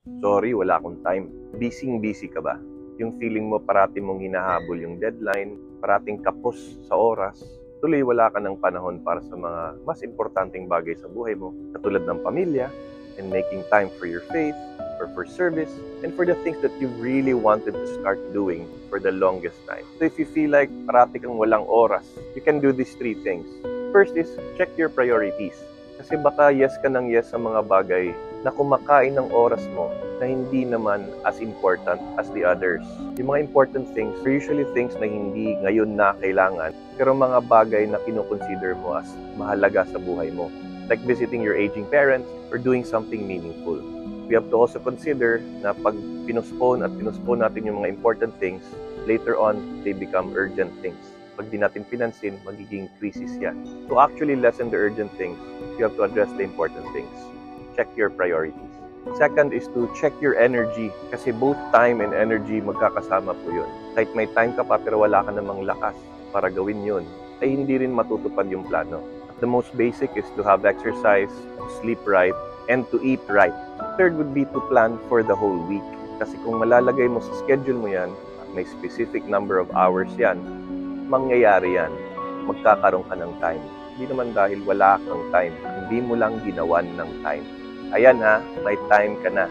Sorry, wala akong time. Busy ka ba? Yung feeling mo parati mong hinahabol yung deadline, parating kapos sa oras, tuloy wala ka ng panahon para sa mga mas importanteng bagay sa buhay mo, katulad ng pamilya, and making time for your faith, or for service, and for the things that you really wanted to start doing for the longest time. So if you feel like parati kang walang oras, you can do these three things. First is, check your priorities. Kasi baka yes ka ng yes sa mga bagay na kumakain ng oras mo na hindi naman as important as the others. Yung mga important things are usually things na hindi ngayon na kailangan, pero mga bagay na kinukonsider mo as mahalaga sa buhay mo. Like visiting your aging parents or doing something meaningful. We have to also consider na pag pinuspone natin yung mga important things, later on, they become urgent things. Pag di natin pinansin, magiging crisis yan. To actually lessen the urgent things, you have to address the important things. Check your priorities. Second is to check your energy kasi both time and energy magkakasama po yun. Kahit may time ka pa pero wala ka namang lakas para gawin yun, ay hindi rin matutupad yung plano. The most basic is to have exercise, to sleep right, and to eat right. Third would be to plan for the whole week. Kasi kung malalagay mo sa schedule mo yan, at may specific number of hours yan, mangyayari yan. Magkakaroon ka ng time. Hindi naman dahil wala kang time, hindi mo lang ginawan ng time. Ayan ha, may time ka na.